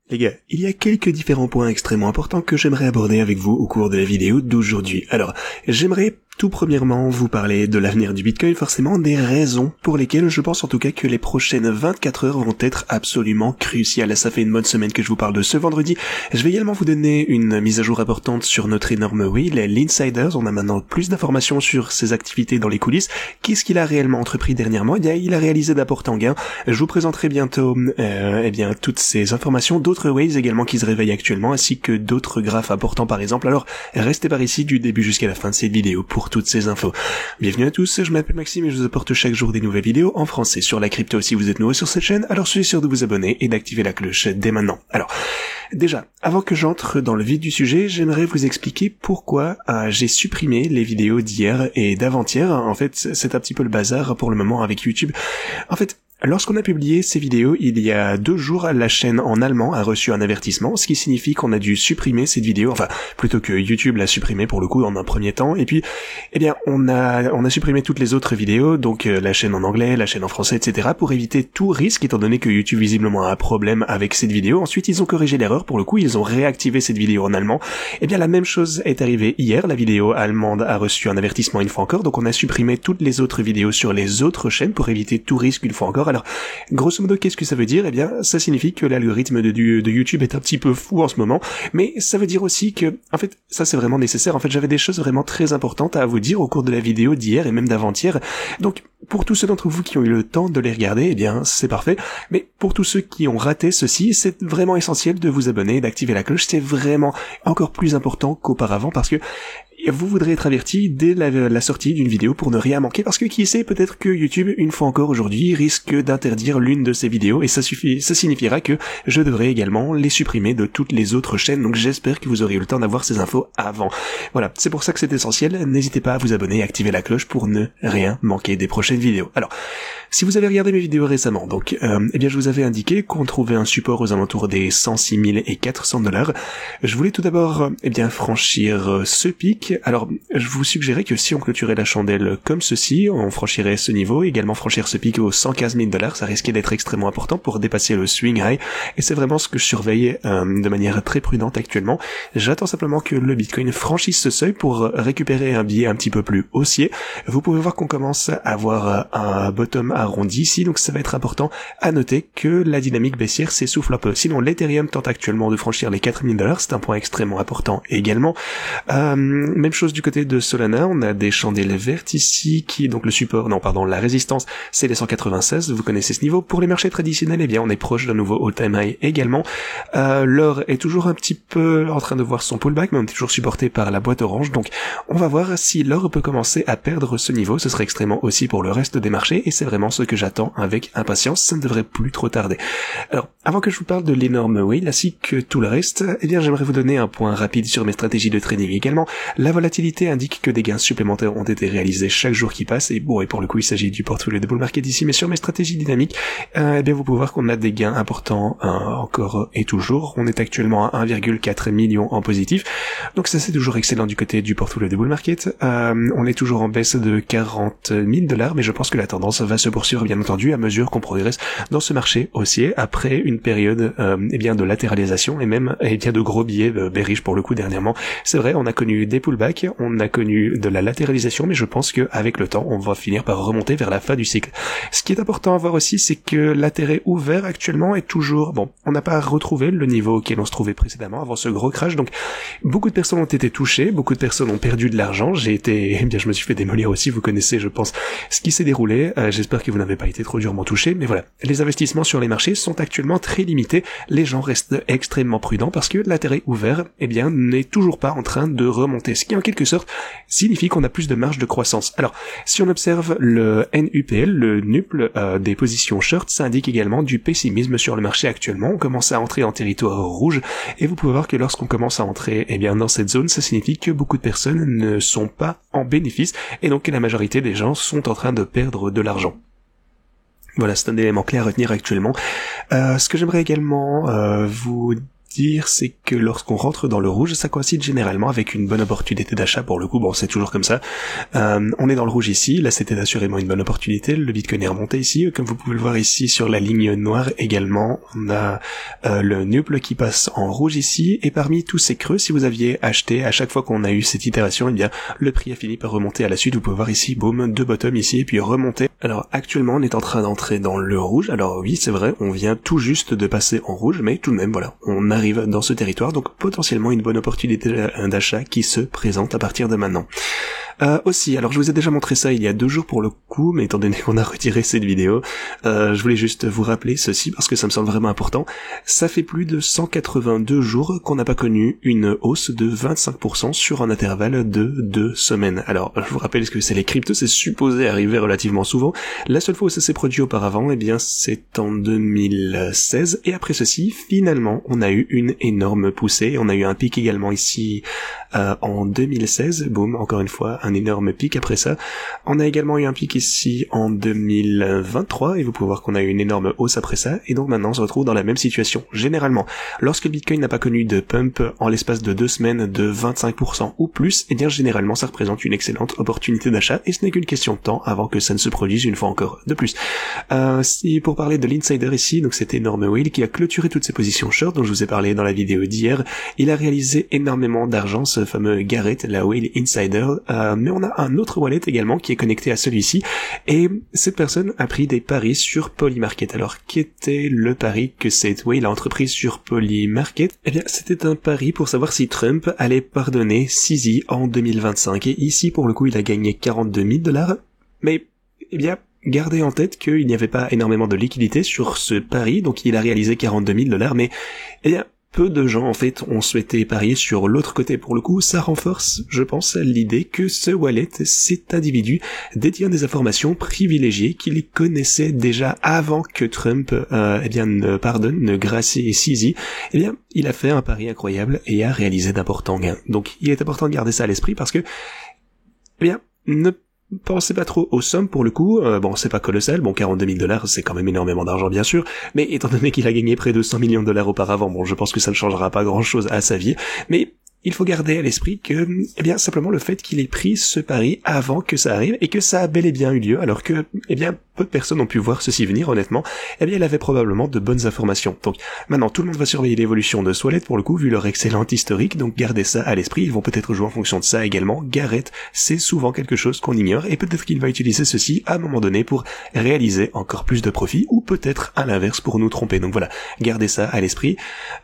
Les gars, il y a quelques différents points extrêmement importants que j'aimerais aborder avec vous au cours de la vidéo d'aujourd'hui. Alors, j'aimerais tout premièrement vous parler de l'avenir du Bitcoin, forcément des raisons pour lesquelles je pense en tout cas que les prochaines 24 heures vont être absolument cruciales. Ça fait une bonne semaine que je vous parle de ce vendredi. Je vais également vous donner une mise à jour importante sur notre énorme whale, l'Insiders. On a maintenant plus d'informations sur ses activités dans les coulisses. Qu'est-ce qu'il a réellement entrepris dernièrement? Eh bien, il a réalisé d'importants gains. Je vous présenterai bientôt toutes ces informations, d'autres whales également qui se réveillent actuellement, ainsi que d'autres graphes importants par exemple. Alors, restez par ici du début jusqu'à la fin de cette vidéo pour toutes ces infos. Bienvenue à tous, je m'appelle Maxime et je vous apporte chaque jour des nouvelles vidéos en français sur la crypto. Si vous êtes nouveau sur cette chaîne, alors soyez sûr de vous abonner et d'activer la cloche dès maintenant. Alors, déjà, avant que j'entre dans le vif du sujet, j'aimerais vous expliquer pourquoi j'ai supprimé les vidéos d'hier et d'avant-hier. En fait, c'est un petit peu le bazar pour le moment avec YouTube. En fait, lorsqu'on a publié ces vidéos il y a 2 jours, la chaîne en allemand a reçu un avertissement, ce qui signifie qu'on a dû supprimer cette vidéo, enfin plutôt que YouTube l'a supprimé pour le coup en un premier temps, et puis on a supprimé toutes les autres vidéos, donc la chaîne en anglais, la chaîne en français, etc. pour éviter tout risque, étant donné que YouTube visiblement a un problème avec cette vidéo. Ensuite ils ont corrigé l'erreur, pour le coup ils ont réactivé cette vidéo en allemand. La même chose est arrivée hier, la vidéo allemande a reçu un avertissement une fois encore, donc on a supprimé toutes les autres vidéos sur les autres chaînes pour éviter tout risque une fois encore. Alors, grosso modo, qu'est-ce que ça veut dire? Eh bien, ça signifie que l'algorithme de YouTube est un petit peu fou en ce moment, mais ça veut dire aussi que, en fait, ça c'est vraiment nécessaire. En fait, j'avais des choses vraiment très importantes à vous dire au cours de la vidéo d'hier et même d'avant-hier. Donc, pour tous ceux d'entre vous qui ont eu le temps de les regarder, eh bien, c'est parfait. Mais pour tous ceux qui ont raté ceci, c'est vraiment essentiel de vous abonner et d'activer la cloche. C'est vraiment encore plus important qu'auparavant parce que vous voudrez être averti dès la sortie d'une vidéo pour ne rien manquer, parce que qui sait, peut-être que YouTube, une fois encore aujourd'hui, risque d'interdire l'une de ces vidéos, et ça signifiera que je devrais également les supprimer de toutes les autres chaînes, donc j'espère que vous aurez eu le temps d'avoir ces infos avant. Voilà, c'est pour ça que c'est essentiel, n'hésitez pas à vous abonner et activer la cloche pour ne rien manquer des prochaines vidéos. Alors, si vous avez regardé mes vidéos récemment, donc, je vous avais indiqué qu'on trouvait un support aux alentours des 106 400 $. Je voulais tout d'abord, franchir ce pic. Alors, je vous suggérais que si on clôturait la chandelle comme ceci, on franchirait ce niveau, également franchir ce pic aux 115 000 $, ça risquait d'être extrêmement important pour dépasser le swing high, et c'est vraiment ce que je surveille de manière très prudente actuellement. J'attends simplement que le Bitcoin franchisse ce seuil pour récupérer un billet un petit peu plus haussier. Vous pouvez voir qu'on commence à avoir un bottom arrondi ici, donc ça va être important à noter que la dynamique baissière s'essouffle un peu. Sinon, l'Ethereum tente actuellement de franchir les 4 000 $, c'est un point extrêmement important également. Même chose du côté de Solana, on a des chandelles vertes ici, la résistance, c'est les 196, vous connaissez ce niveau. Pour les marchés traditionnels, on est proche d'un nouveau all-time high également. L'or est toujours un petit peu en train de voir son pullback, mais on est toujours supporté par la boîte orange, donc on va voir si l'or peut commencer à perdre ce niveau, ce serait extrêmement aussi pour le reste des marchés, et c'est vraiment ce que j'attends avec impatience, ça ne devrait plus trop tarder. Alors, avant que je vous parle de l'énorme whale, ainsi que tout le reste, j'aimerais vous donner un point rapide sur mes stratégies de trading également. La volatilité indique que des gains supplémentaires ont été réalisés chaque jour qui passe, et pour le coup il s'agit du portfolio de bull market ici, mais sur mes stratégies dynamiques, vous pouvez voir qu'on a des gains importants encore et toujours. On est actuellement à 1,4 million en positif, donc ça c'est toujours excellent du côté du portfolio de bull market. On est toujours en baisse de 40 000 $, mais je pense que la tendance va se poursuivre bien entendu à mesure qu'on progresse dans ce marché haussier après une période de latéralisation et même de gros billets bearish pour le coup dernièrement. C'est vrai, on a connu des pullbacks, on a connu de la latéralisation, mais je pense qu'avec le temps, on va finir par remonter vers la fin du cycle. Ce qui est important à voir aussi, c'est que l'intérêt ouvert actuellement est toujours... on n'a pas retrouvé le niveau auquel on se trouvait précédemment avant ce gros crash, donc beaucoup de personnes ont été touchées, beaucoup de personnes ont perdu de l'argent, je me suis fait démolir aussi, vous connaissez, je pense, ce qui s'est déroulé, j'espère que vous n'avez pas été trop durement touchés, mais voilà, les investissements sur les marchés sont actuellement très limités, les gens restent extrêmement prudents parce que l'intérêt ouvert, n'est toujours pas en train de remonter, ce qui en quelque sorte signifie qu'on a plus de marge de croissance. Alors, si on observe le NUPL, le NUPL des positions short, ça indique également du pessimisme sur le marché actuellement. On commence à entrer en territoire rouge, et vous pouvez voir que lorsqu'on commence à entrer dans cette zone, ça signifie que beaucoup de personnes ne sont pas en bénéfice, et donc que la majorité des gens sont en train de perdre de l'argent. Voilà, c'est un élément clé à retenir actuellement. Ce que j'aimerais également vous dire, c'est que lorsqu'on rentre dans le rouge, ça coïncide généralement avec une bonne opportunité d'achat. Pour le coup, bon, c'est toujours comme ça. On est dans le rouge ici, là c'était assurément une bonne opportunité, le Bitcoin est remonté ici, comme vous pouvez le voir ici sur la ligne noire également, on a le Nuple qui passe en rouge ici, et parmi tous ces creux, si vous aviez acheté à chaque fois qu'on a eu cette itération, eh bien le prix a fini par remonter à la suite. Vous pouvez voir ici, boum, deux bottoms ici, et puis remonter. Alors actuellement on est en train d'entrer dans le rouge, alors oui c'est vrai, on vient tout juste de passer en rouge, mais tout de même voilà, on arrive dans ce territoire, donc potentiellement une bonne opportunité d'achat qui se présente à partir de maintenant. Aussi, alors je vous ai déjà montré ça il y a 2 jours pour le coup, mais étant donné qu'on a retiré cette vidéo, je voulais juste vous rappeler ceci parce que ça me semble vraiment important. Ça fait plus de 182 jours qu'on n'a pas connu une hausse de 25% sur un intervalle de 2 semaines. Alors, je vous rappelle que c'est les cryptos, c'est supposé arriver relativement souvent. La seule fois où ça s'est produit auparavant, eh bien, c'est en 2016, et après ceci, finalement, on a eu une énorme poussée. On a eu un pic également ici en 2016, boum, encore une fois, un énorme pic après ça. On a également eu un pic ici en 2023, et vous pouvez voir qu'on a eu une énorme hausse après ça, et donc maintenant on se retrouve dans la même situation. Généralement, lorsque le Bitcoin n'a pas connu de pump en l'espace de 2 semaines de 25% ou plus, et bien généralement ça représente une excellente opportunité d'achat, et ce n'est qu'une question de temps avant que ça ne se produise une fois encore de plus. Si pour parler de l'insider ici, donc cet énorme whale qui a clôturé toutes ses positions short dont je vous ai parlé dans la vidéo d'hier, il a réalisé énormément d'argent, ce fameux Garrett, la whale insider, mais on a un autre wallet également qui est connecté à celui-ci, et cette personne a pris des paris sur Polymarket. Alors, qu'était le pari que cette whale a entrepris sur Polymarket? Eh bien, c'était un pari pour savoir si Trump allait pardonner CZ en 2025, et ici, pour le coup, il a gagné 42 000 $, mais, eh bien, gardez en tête qu'il n'y avait pas énormément de liquidité sur ce pari, donc il a réalisé 42 000 $, mais, eh bien, peu de gens, en fait, ont souhaité parier sur l'autre côté. Pour le coup, ça renforce, je pense, l'idée que ce wallet, cet individu, détient des informations privilégiées qu'il connaissait déjà avant que Trump, eh bien, ne pardonne, ne gracie CZ. Eh bien, il a fait un pari incroyable et a réalisé d'importants gains. Donc, il est important de garder ça à l'esprit parce que, eh bien, ne pensez pas trop aux sommes pour le coup, bon c'est pas colossal, bon 42 000 $ c'est quand même énormément d'argent bien sûr, mais étant donné qu'il a gagné près de 100 millions de dollars auparavant, bon je pense que ça ne changera pas grand chose à sa vie, mais il faut garder à l'esprit que, eh bien, simplement le fait qu'il ait pris ce pari avant que ça arrive et que ça a bel et bien eu lieu, alors que, eh bien, peu de personnes ont pu voir ceci venir, honnêtement, eh bien, il avait probablement de bonnes informations. Donc, maintenant, tout le monde va surveiller l'évolution de ce wallet, pour le coup, vu leur excellent historique, donc gardez ça à l'esprit, ils vont peut-être jouer en fonction de ça également. Garrett, c'est souvent quelque chose qu'on ignore, et peut-être qu'il va utiliser ceci à un moment donné pour réaliser encore plus de profit, ou peut-être à l'inverse pour nous tromper. Donc voilà, gardez ça à l'esprit.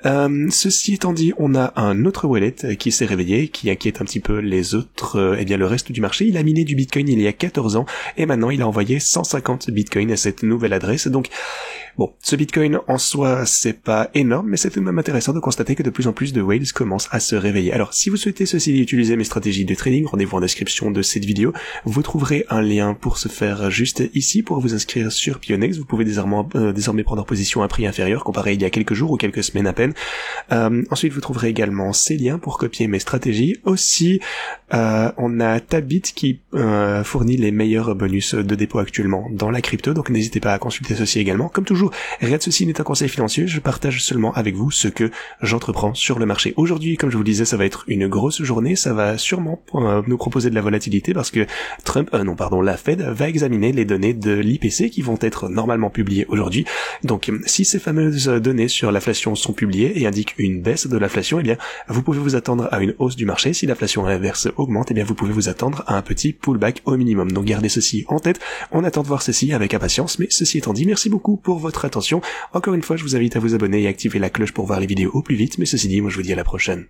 Ceci étant dit, on a un autre wallet qui s'est réveillé, qui inquiète un petit peu les autres, eh bien le reste du marché. Il a miné du Bitcoin il y a 14 ans, et maintenant il a envoyé 150 Bitcoin à cette nouvelle adresse. Donc, bon, ce Bitcoin en soi, c'est pas énorme, mais c'est tout de même intéressant de constater que de plus en plus de whales commencent à se réveiller. Alors, si vous souhaitez ceci utiliser mes stratégies de trading, rendez-vous en description de cette vidéo. Vous trouverez un lien pour se faire juste ici, pour vous inscrire sur Pionex. Vous pouvez désormais prendre position à prix inférieur, comparé il y a quelques jours ou quelques semaines à peine. Ensuite, vous trouverez également ces liens pour copier mes stratégies. Aussi, on a Tabit qui fournit les meilleurs bonus de dépôt actuellement dans la crypto, donc n'hésitez pas à consulter ceci également. Comme toujours, rien de ceci n'est un conseil financier, je partage seulement avec vous ce que j'entreprends sur le marché. Aujourd'hui, comme je vous le disais, ça va être une grosse journée, ça va sûrement nous proposer de la volatilité parce que la Fed va examiner les données de l'IPC qui vont être normalement publiées aujourd'hui. Donc, si ces fameuses données sur l'inflation sont publiées et indiquent une baisse de l'inflation, eh bien, vous pouvez vous attendre à une hausse du marché. Si l'inflation inverse augmente, eh bien, vous pouvez vous attendre à un petit pullback au minimum. Donc, gardez ceci en tête. On attend de voir ceci avec impatience, mais ceci étant dit, merci beaucoup pour votre attention. Encore une fois, je vous invite à vous abonner et activer la cloche pour voir les vidéos au plus vite, mais ceci dit, moi je vous dis à la prochaine.